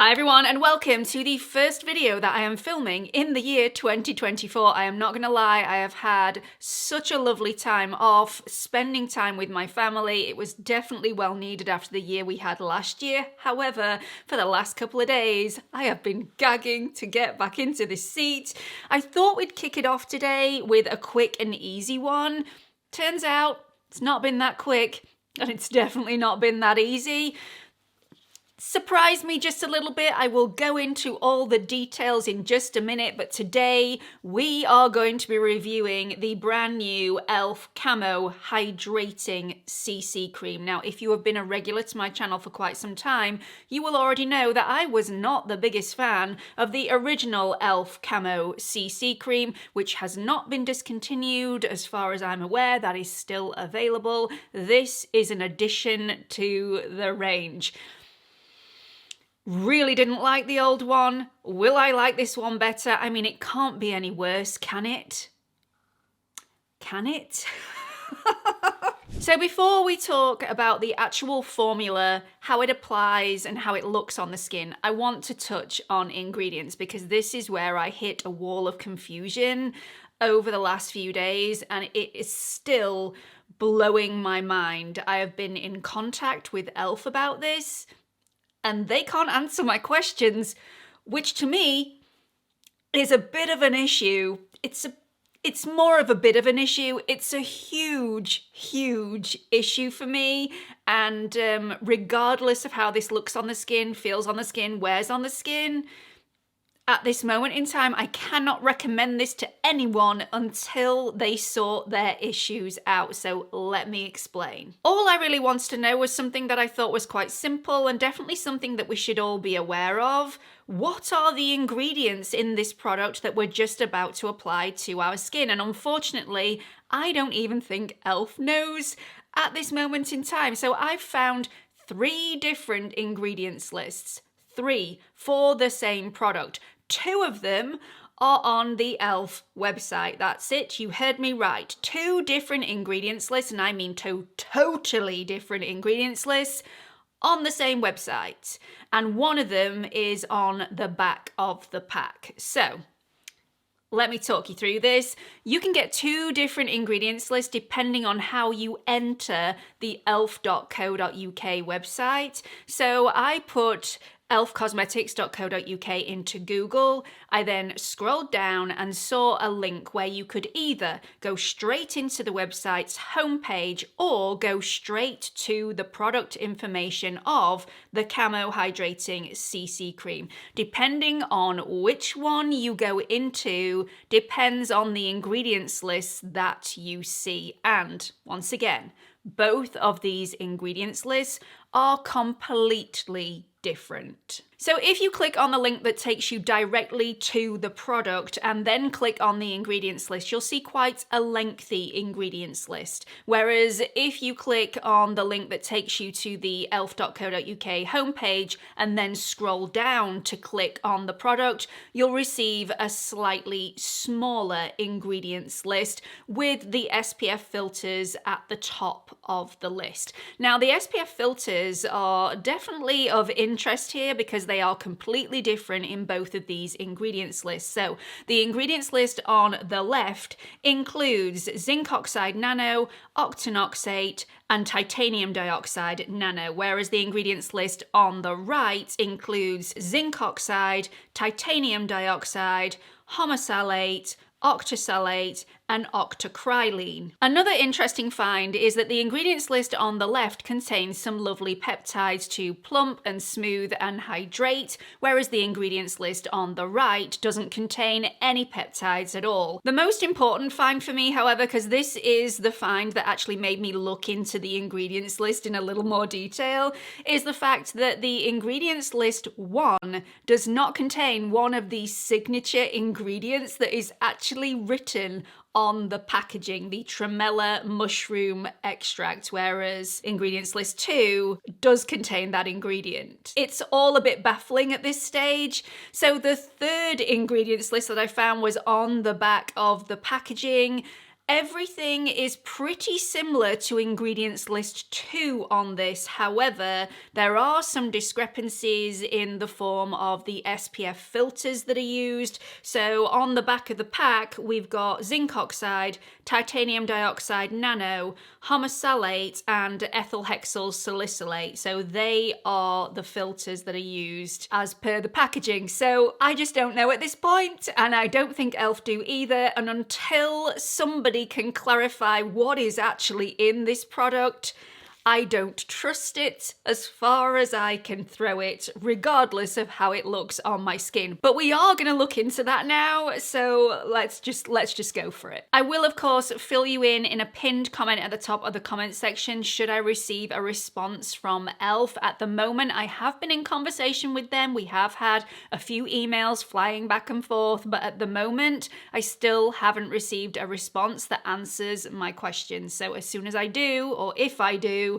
Hi everyone and welcome to the first video that I am filming in the year 2024. I am not gonna lie, I have had such a lovely time off, spending time with my family. It was definitely well needed after the year we had last year. However, for the last couple of days, I have been gagging to get back into this seat. I thought we'd kick it off today with a quick and easy one. Turns out it's not been that quick and it's definitely not been that easy. Surprised me just a little bit. I will go into all the details in just a minute, but today we are going to be reviewing the brand new E.L.F. Camo Hydrating CC Cream. Now, if you have been a regular to my channel for quite some time, you will already know that I was not the biggest fan of the original E.L.F. Camo CC Cream, which has not been discontinued as far as I'm aware. That is still available. This is an addition to the range. Really didn't like the old one. Will I like this one better? I mean, it can't be any worse, can it? Can it? So before we talk about the actual formula, how it applies and how it looks on the skin, I want to touch on ingredients because this is where I hit a wall of confusion over the last few days and it is still blowing my mind. I have been in contact with E.L.F. about this and they can't answer my questions, which to me is a bit of an issue. It's more of a bit of an issue. It's a huge, huge issue for me. And regardless of how this looks on the skin, feels on the skin, wears on the skin, at this moment in time, I cannot recommend this to anyone until they sort their issues out. So let me explain. All I really wanted to know was something that I thought was quite simple and definitely something that we should all be aware of. What are the ingredients in this product that we're just about to apply to our skin? And unfortunately, I don't even think E.L.F. knows at this moment in time. So I've found 3 different ingredients lists. 3 for the same product. 2 of them are on the E.L.F. website. That's it, you heard me right. 2 different ingredients lists, and I mean 2 totally different ingredients lists on the same website. And one of them is on the back of the pack. So let me talk you through this. You can get 2 different ingredients lists depending on how you enter the elf.co.uk website. So I put elfcosmetics.co.uk into Google. I then scrolled down and saw a link where you could either go straight into the website's homepage or go straight to the product information of the Camo Hydrating CC Cream. Depending on which one you go into depends on the ingredients list that you see. And once again, both of these ingredients lists are completely different. So if you click on the link that takes you directly to the product and then click on the ingredients list, you'll see quite a lengthy ingredients list. Whereas if you click on the link that takes you to the elf.co.uk homepage and then scroll down to click on the product, you'll receive a slightly smaller ingredients list with the SPF filters at the top of the list. Now, the SPF filters are definitely of interest here because they are completely different in both of these ingredients lists. So the ingredients list on the left includes zinc oxide nano, octinoxate, and titanium dioxide nano, whereas the ingredients list on the right includes zinc oxide, titanium dioxide, homosalate, octosalate, and octocrylene. Another interesting find is that the ingredients list on the left contains some lovely peptides to plump and smooth and hydrate, whereas the ingredients list on the right doesn't contain any peptides at all. The most important find for me, however, because this is the find that actually made me look into the ingredients list in a little more detail, is the fact that the ingredients list 1 does not contain one of the signature ingredients that is actually written on the packaging, the tremella mushroom extract, whereas ingredients list 2 does contain that ingredient. It's all a bit baffling at this stage. So the 3rd ingredients list that I found was on the back of the packaging, Everything is pretty similar to ingredients list 2 on this. However, there are some discrepancies in the form of the SPF filters that are used. So on the back of the pack, we've got zinc oxide, titanium dioxide nano, homosalate, and ethyl hexyl salicylate. So they are the filters that are used as per the packaging. So I just don't know at this point, and I don't think E.L.F do either. And until somebody can clarify what is actually in this product, I don't trust it as far as I can throw it, regardless of how it looks on my skin. But we are going to look into that now, so let's just go for it. I will, of course, fill you in a pinned comment at the top of the comment section should I receive a response from E.L.F. At the moment, I have been in conversation with them. We have had a few emails flying back and forth, but at the moment, I still haven't received a response that answers my questions. So as soon as I do, or if I do,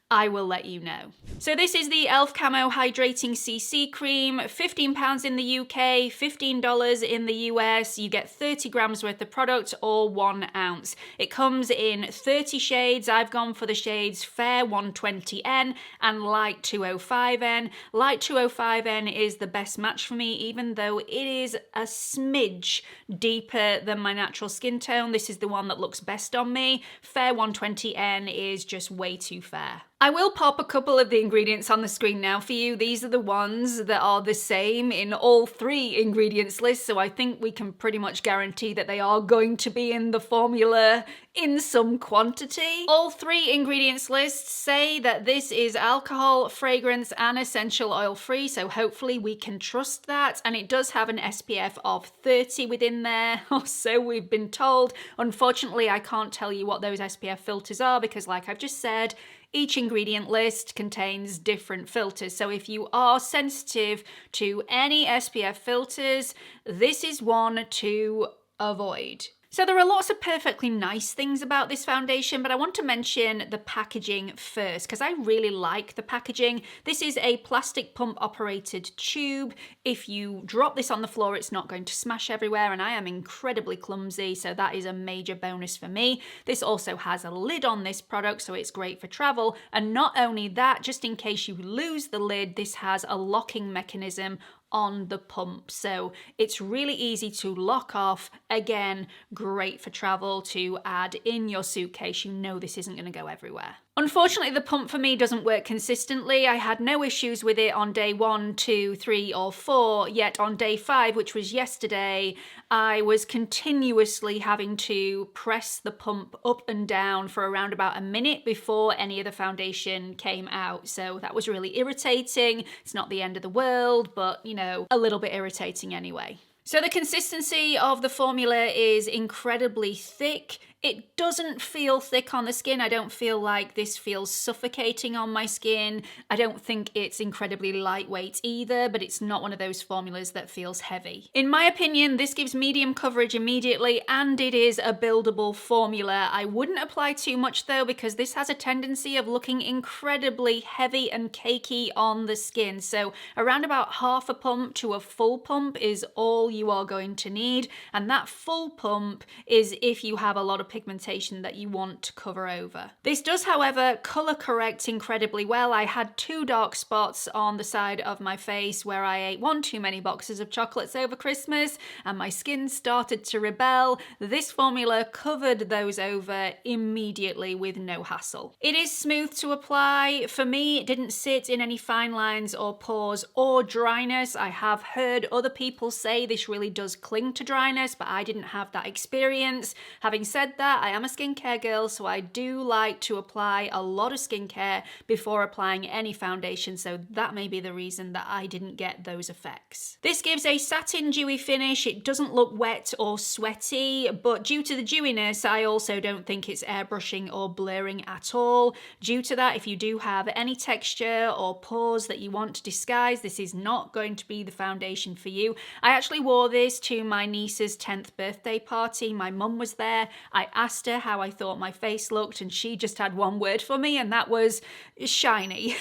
I will let you know. So this is the E.L.F Camo Hydrating CC Cream, £15 in the UK, $15 in the US. You get 30 grams worth of product or 1 ounce. It comes in 30 shades. I've gone for the shades Fair 120N and Light 205N. Light 205N is the best match for me, even though it is a smidge deeper than my natural skin tone. This is the one that looks best on me. Fair 120N is just way too fair. I will pop a couple of the ingredients on the screen now for you. These are the ones that are the same in all 3 ingredients lists, so I think we can pretty much guarantee that they are going to be in the formula in some quantity. All 3 ingredients lists say that this is alcohol, fragrance, and essential oil free, so hopefully we can trust that. And it does have an SPF of 30 within there, or so we've been told. Unfortunately, I can't tell you what those SPF filters are because, like I've just said, each ingredient list contains different filters. So if you are sensitive to any SPF filters, this is one to avoid. So there are lots of perfectly nice things about this foundation, but I want to mention the packaging first because I really like the packaging. This is a plastic pump operated tube. If you drop this on the floor, it's not going to smash everywhere, and I am incredibly clumsy, so that is a major bonus for me. This also has a lid on this product, so it's great for travel. And not only that, just in case you lose the lid, this has a locking mechanism on the pump, so it's really easy to lock off. Again, great for travel to add in your suitcase. You know this isn't going to go everywhere. Unfortunately, the pump for me doesn't work consistently. I had no issues with it on day 1, 2, 3, or 4, yet on day 5, which was yesterday, I was continuously having to press the pump up and down for around about a minute before any of the foundation came out. So that was really irritating. It's not the end of the world, but you know, a little bit irritating anyway. So the consistency of the formula is incredibly thick. It doesn't feel thick on the skin. I don't feel like this feels suffocating on my skin. I don't think it's incredibly lightweight either, but it's not one of those formulas that feels heavy. In my opinion, this gives medium coverage immediately, and it is a buildable formula. I wouldn't apply too much though, because this has a tendency of looking incredibly heavy and cakey on the skin. So around about half a pump to a full pump is all you are going to need. And that full pump is if you have a lot of pigmentation that you want to cover over. This does, however, color correct incredibly well. I had 2 dark spots on the side of my face where I ate 1 too many boxes of chocolates over Christmas and my skin started to rebel. This formula covered those over immediately with no hassle. It is smooth to apply. For me, it didn't sit in any fine lines or pores or dryness. I have heard other people say this really does cling to dryness, but I didn't have that experience. Having said that, I am a skincare girl, so I do like to apply a lot of skincare before applying any foundation, so that may be the reason that I didn't get those effects. This gives a satin dewy finish. It doesn't look wet or sweaty, but due to the dewiness, I also don't think it's airbrushing or blurring at all. Due to that, if you do have any texture or pores that you want to disguise, this is not going to be the foundation for you. I actually wore this to my niece's 10th birthday party. My mum was there. I I asked her how I thought my face looked, and she just had one word for me, and that was shiny.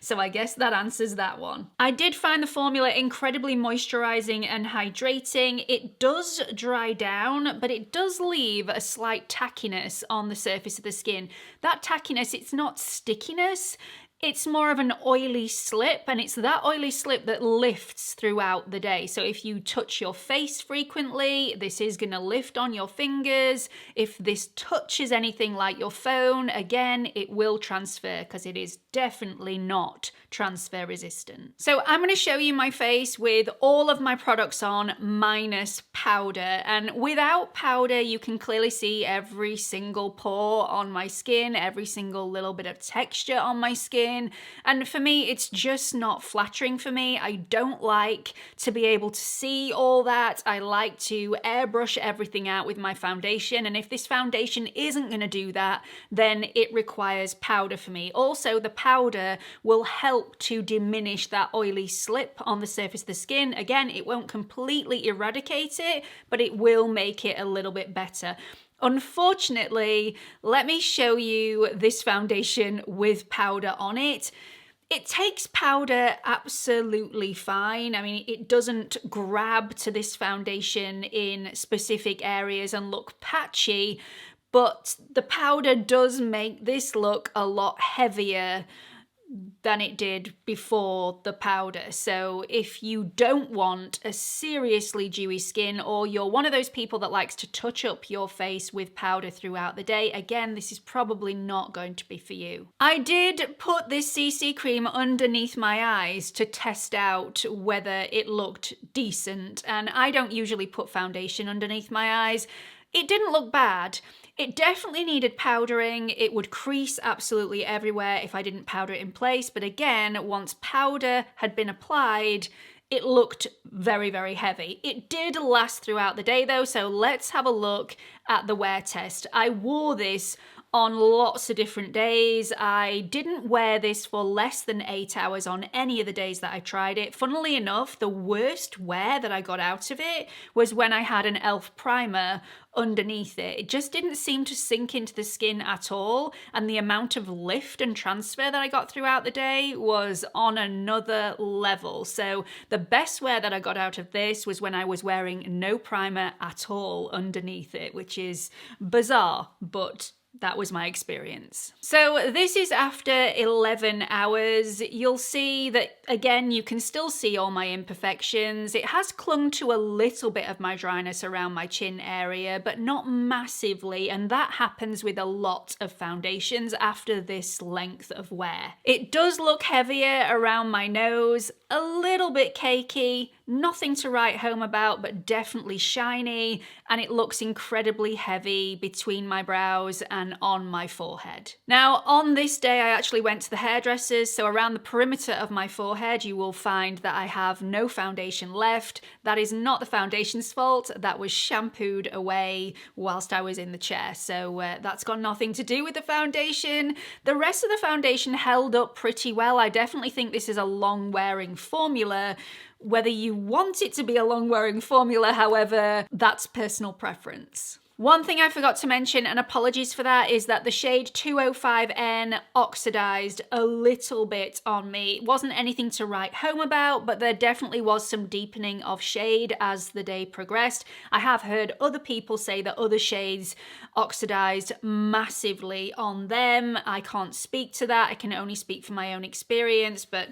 So I guess that answers that one. I did find the formula incredibly moisturizing and hydrating. It does dry down, but it does leave a slight tackiness on the surface of the skin. That tackiness, it's not stickiness. It's more of an oily slip, and it's that oily slip that lifts throughout the day. So if you touch your face frequently, this is going to lift on your fingers. If this touches anything like your phone, again, it will transfer because it is definitely not transfer resistant. So I'm going to show you my face with all of my products on minus powder, and without powder you can clearly see every single pore on my skin, every single little bit of texture on my skin. And for me, it's just not flattering for me. I don't like to be able to see all that. I like to airbrush everything out with my foundation. And if this foundation isn't going to do that, then it requires powder for me. Also, the powder will help to diminish that oily slip on the surface of the skin. Again, it won't completely eradicate it, but it will make it a little bit better. Unfortunately, let me show you this foundation with powder on it. It takes powder absolutely fine. I mean, it doesn't grab to this foundation in specific areas and look patchy, but the powder does make this look a lot heavier than it did before the powder. So if you don't want a seriously dewy skin, or you're one of those people that likes to touch up your face with powder throughout the day, again, this is probably not going to be for you. I did put this CC cream underneath my eyes to test out whether it looked decent, and I don't usually put foundation underneath my eyes. It didn't look bad. It definitely needed powdering. It would crease absolutely everywhere if I didn't powder it in place. But again, once powder had been applied, it looked very, very heavy. It did last throughout the day though, so let's have a look at the wear test. I wore this on lots of different days. I didn't wear this for less than 8 hours on any of the days that I tried it. Funnily enough, the worst wear that I got out of it was when I had an E.L.F primer underneath it. It just didn't seem to sink into the skin at all, and the amount of lift and transfer that I got throughout the day was on another level. So the best wear that I got out of this was when I was wearing no primer at all underneath it, which is bizarre, but that was my experience. So this is after 11 hours. You'll see that, again, you can still see all my imperfections. It has clung to a little bit of my dryness around my chin area, but not massively, and that happens with a lot of foundations after this length of wear. It does look heavier around my nose, a little bit cakey, nothing to write home about, but definitely shiny, and it looks incredibly heavy between my brows and on my forehead. Now, on this day, I actually went to the hairdressers, so around the perimeter of my forehead, you will find that I have no foundation left. That is not the foundation's fault. That was shampooed away whilst I was in the chair, so that's got nothing to do with the foundation. The rest of the foundation held up pretty well. I definitely think this is a long-wearing formula. Whether you want it to be a long-wearing formula, however, that's personal preference. One thing I forgot to mention, and apologies for that, is that the shade 205N oxidized a little bit on me. It wasn't anything to write home about, but there definitely was some deepening of shade as the day progressed. I have heard other people say that other shades oxidized massively on them. I can't speak to that. I can only speak from my own experience, but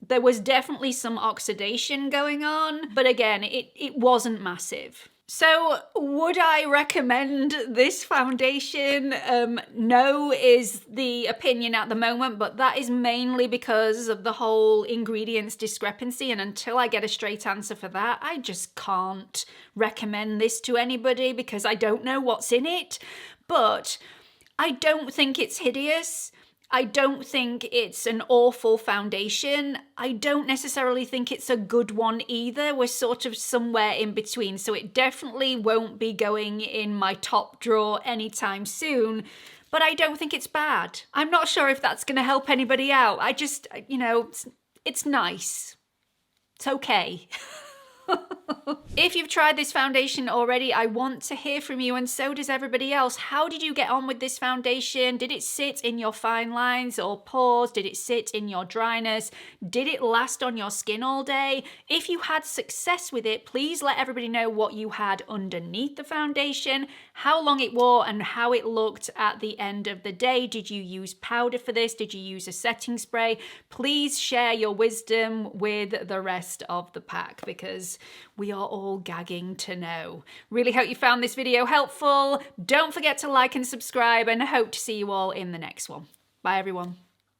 there was definitely some oxidation going on, but again, it wasn't massive. So would I recommend this foundation? No is the opinion at the moment, but that is mainly because of the whole ingredients discrepancy, and until I get a straight answer for that, I just can't recommend this to anybody because I don't know what's in it. But I don't think it's hideous. I don't think it's an awful foundation. I don't necessarily think it's a good one either. We're sort of somewhere in between, so it definitely won't be going in my top drawer anytime soon, but I don't think it's bad. I'm not sure if that's going to help anybody out. I just, you know, it's nice. It's okay. If you've tried this foundation already, I want to hear from you, and so does everybody else. How did you get on with this foundation? Did it sit in your fine lines or pores? Did it sit in your dryness? Did it last on your skin all day? If you had success with it, please let everybody know what you had underneath the foundation, how long it wore, and how it looked at the end of the day. Did you use powder for this? Did you use a setting spray? Please share your wisdom with the rest of the pack, because we are all gagging to know. Really hope you found this video helpful. Don't forget to like and subscribe, and I hope to see you all in the next one. Bye everyone.